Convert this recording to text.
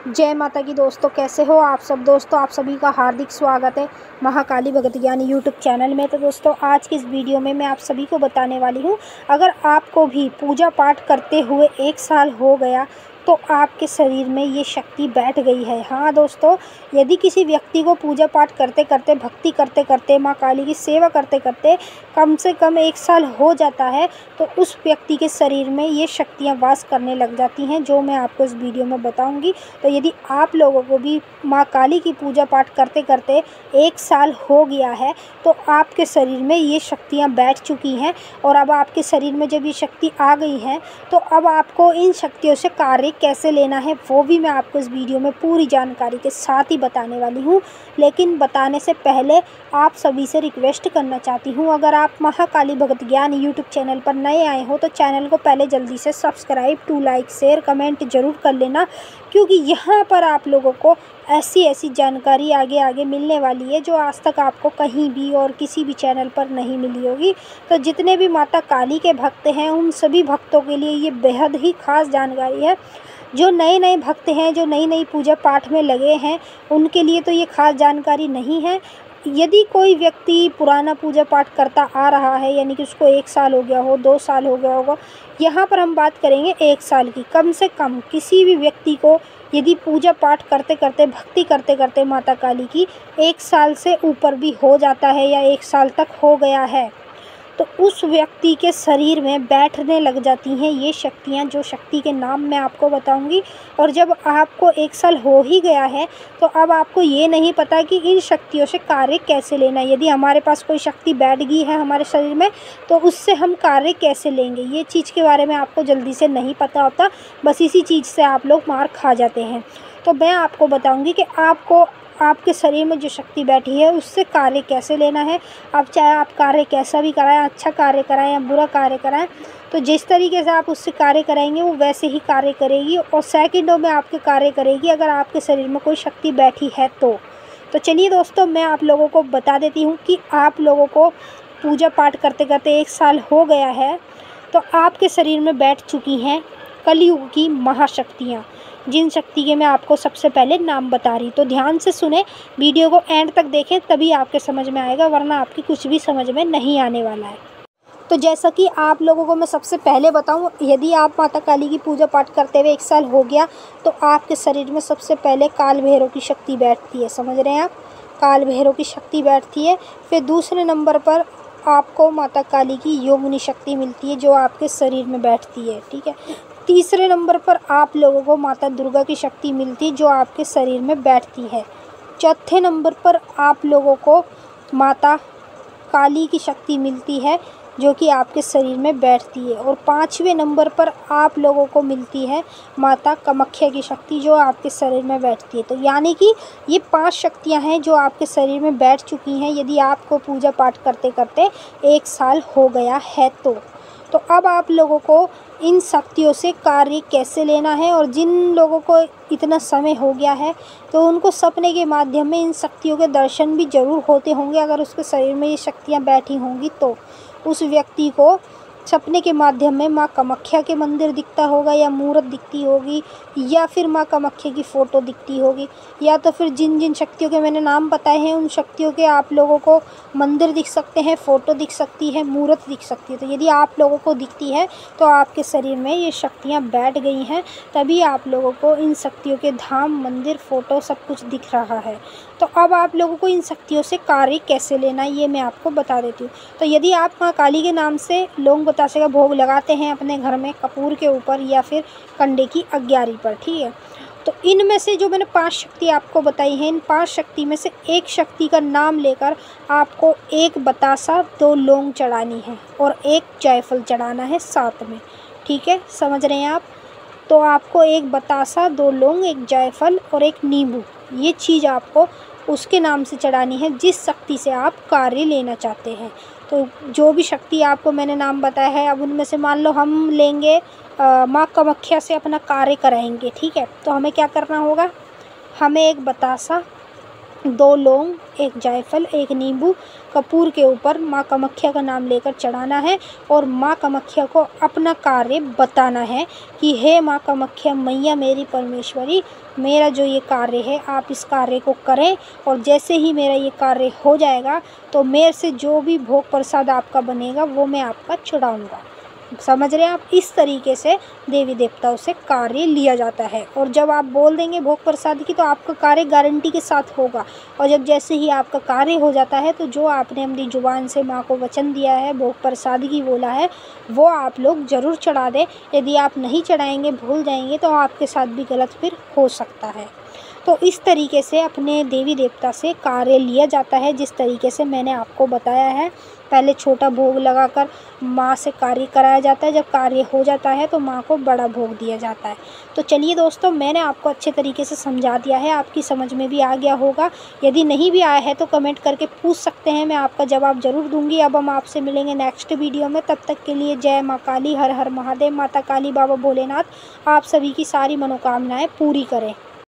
जय माता की दोस्तों, कैसे हो आप सब। दोस्तों आप सभी का हार्दिक स्वागत है महाकाली भगत ज्ञानी यूट्यूब चैनल में। तो दोस्तों आज की इस वीडियो में मैं आप सभी को बताने वाली हूँ, अगर आपको भी पूजा पाठ करते हुए 1 साल हो गया तो आपके शरीर में ये शक्ति बैठ गई है। हाँ दोस्तों, यदि किसी व्यक्ति को पूजा पाठ करते करते, भक्ति करते करते, माँ काली की सेवा करते करते कम से कम 1 साल हो जाता है तो उस व्यक्ति के शरीर में ये शक्तियाँ वास करने लग जाती हैं, जो मैं आपको इस वीडियो में बताऊंगी। तो यदि आप लोगों को भी माँ काली की पूजा पाठ करते करते 1 साल हो गया है तो आपके शरीर में ये शक्तियाँ बैठ चुकी हैं, और अब आपके शरीर में जब ये शक्ति आ गई है तो अब आपको इन शक्तियों से कार्य कैसे लेना है वो भी मैं आपको इस वीडियो में पूरी जानकारी के साथ ही बताने वाली हूँ। लेकिन बताने से पहले आप सभी से रिक्वेस्ट करना चाहती हूँ, अगर आप महाकाली भगत ज्ञान यूट्यूब चैनल पर नए आए हो तो चैनल को पहले जल्दी से सब्सक्राइब, लाइक, शेयर, कमेंट ज़रूर कर लेना, क्योंकि यहाँ पर आप लोगों को ऐसी जानकारी आगे आगे मिलने वाली है जो आज तक आपको कहीं भी और किसी भी चैनल पर नहीं मिली होगी। तो जितने भी माता काली के भक्त हैं उन सभी भक्तों के लिए ये बेहद ही खास जानकारी है। जो नए भक्त हैं, जो नई पूजा पाठ में लगे हैं, उनके लिए तो ये खास जानकारी नहीं है। यदि कोई व्यक्ति पुराना पूजा पाठ करता आ रहा है, यानी कि उसको 1 साल हो गया हो, 2 साल हो गया होगा, यहाँ पर हम बात करेंगे 1 साल की। कम से कम किसी भी व्यक्ति को यदि पूजा पाठ करते करते, भक्ति करते करते माता काली की 1 साल से ऊपर भी हो जाता है या 1 साल तक हो गया है तो उस व्यक्ति के शरीर में बैठने लग जाती हैं ये शक्तियाँ, जो शक्ति के नाम मैं आपको बताऊंगी। और जब आपको 1 साल हो ही गया है तो अब आपको ये नहीं पता कि इन शक्तियों से कार्य कैसे लेना है। यदि हमारे पास कोई शक्ति बैठ गई है हमारे शरीर में तो उससे हम कार्य कैसे लेंगे, ये चीज़ के बारे में आपको जल्दी से नहीं पता होता। बस इसी चीज़ से आप लोग मार खा जाते हैं। तो मैं आपको बताऊँगी कि आपको आपके शरीर में जो शक्ति बैठी है उससे कार्य कैसे लेना है। अब चाहे आप कार्य कैसा भी कराएं, अच्छा कार्य कराएं या बुरा कार्य कराएं, तो जिस तरीके से आप उससे कार्य कराएंगे वो वैसे ही कार्य करेगी और सेकंडों में आपके कार्य करेगी, अगर आपके शरीर में कोई शक्ति बैठी है तो चलिए दोस्तों मैं आप लोगों को बता देती हूँ कि आप लोगों को पूजा पाठ करते करते 1 साल हो गया है तो आपके शरीर में बैठ चुकी हैं कलयुग की महाशक्तियाँ, जिन शक्ति के मैं आपको सबसे पहले नाम बता रही। तो ध्यान से सुने, वीडियो को एंड तक देखें तभी आपके समझ में आएगा, वरना आपकी कुछ भी समझ में नहीं आने वाला है। तो जैसा कि आप लोगों को मैं सबसे पहले बताऊं, यदि आप माता काली की पूजा पाठ करते हुए 1 साल हो गया तो आपके शरीर में सबसे पहले काल भैरव की शक्ति बैठती है। समझ रहे हैं आप, काल भैरव की शक्ति बैठती है। फिर दूसरे नंबर पर आपको माता काली की योगिनी शक्ति मिलती है जो आपके शरीर में बैठती है, ठीक है। तीसरे नंबर पर आप लोगों को माता दुर्गा की शक्ति मिलती है जो आपके शरीर में बैठती है। चौथे नंबर पर आप लोगों को माता काली की शक्ति मिलती है जो कि आपके शरीर में बैठती है। और 5वें नंबर पर आप लोगों को मिलती है माता कामाख्या की शक्ति जो आपके शरीर में बैठती है। तो यानी कि ये 5 शक्तियां हैं जो आपके शरीर में बैठ चुकी हैं यदि आपको पूजा पाठ करते करते 1 साल हो गया है तो अब आप लोगों को इन शक्तियों से कार्य कैसे लेना है। और जिन लोगों को इतना समय हो गया है तो उनको सपने के माध्यम में इन शक्तियों के दर्शन भी ज़रूर होते होंगे। अगर उसके शरीर में ये शक्तियाँ बैठी होंगी तो उस व्यक्ति को सपने के माध्यम में माँ कामाख्या के मंदिर दिखता होगा, या मूर्त दिखती होगी, या फिर माँ कामाख्या की फ़ोटो दिखती होगी, या तो फिर जिन शक्तियों के मैंने नाम बताए हैं उन शक्तियों के आप लोगों को मंदिर दिख सकते हैं, फ़ोटो दिख सकती है, मूर्त दिख सकती है। तो यदि आप लोगों को दिखती है तो आपके शरीर में ये शक्तियाँ बैठ गई हैं, तभी आप लोगों को इन शक्तियों के धाम, मंदिर, फ़ोटो सब कुछ दिख रहा है। तो अब आप लोगों को इन शक्तियों से कार्य कैसे लेना है ये मैं आपको बता देती हूँ। तो यदि आप माँ काली के नाम से लौंग बतासे का भोग लगाते हैं अपने घर में कपूर के ऊपर या फिर कंडे की अग्यारी पर, ठीक है, तो इनमें से जो मैंने 5 शक्ति आपको बताई हैं, इन 5 शक्ति में से एक शक्ति का नाम लेकर आपको 1 बतासा, 2 लौंग चढ़ानी है और 1 जायफल चढ़ाना है साथ में, ठीक है। समझ रहे हैं आप। तो आपको 1 बतासा, 2 लौंग, 1 जायफल और 1 नींबू, ये चीज़ आपको उसके नाम से चढ़ानी है जिस शक्ति से आप कार्य लेना चाहते हैं। तो जो भी शक्ति आपको मैंने नाम बताया है, अब उनमें से मान लो हम लेंगे माँ कामाख्या से अपना कार्य कराएंगे, ठीक है। तो हमें क्या करना होगा, हमें 1 बतासा, 2 लौंग, 1 जायफल, 1 नींबू कपूर के ऊपर माँ कामाख्या का नाम लेकर चढ़ाना है और माँ कामाख्या को अपना कार्य बताना है कि हे माँ कामाख्या मैया मेरी परमेश्वरी, मेरा जो ये कार्य है आप इस कार्य को करें और जैसे ही मेरा ये कार्य हो जाएगा तो मेरे से जो भी भोग प्रसाद आपका बनेगा वो मैं आपका चढ़ाऊँगा। समझ रहे हैं आप? इस तरीके से देवी देवताओं से कार्य लिया जाता है और जब आप बोल देंगे भोग प्रसाद की तो आपका कार्य गारंटी के साथ होगा। और जब जैसे ही आपका कार्य हो जाता है तो जो आपने अपनी जुबान से माँ को वचन दिया है, भोग प्रसाद की बोला है, वो आप लोग ज़रूर चढ़ा दें। यदि आप नहीं चढ़ाएंगे, भूल जाएंगे तो आपके साथ भी गलत फिर हो सकता है। तो इस तरीके से अपने देवी देवता से कार्य लिया जाता है जिस तरीके से मैंने आपको बताया है। पहले छोटा भोग लगाकर माँ से कार्य कराया जाता है, जब कार्य हो जाता है तो माँ को बड़ा भोग दिया जाता है। तो चलिए दोस्तों, मैंने आपको अच्छे तरीके से समझा दिया है, आपकी समझ में भी आ गया होगा। यदि नहीं भी आया है तो कमेंट करके पूछ सकते हैं, मैं आपका जवाब ज़रूर दूँगी। अब हम आपसे मिलेंगे नेक्स्ट वीडियो में, तब तक के लिए जय माँ काली, हर हर महादेव। माता काली, बाबा भोलेनाथ आप सभी की सारी मनोकामनाएँ पूरी करें।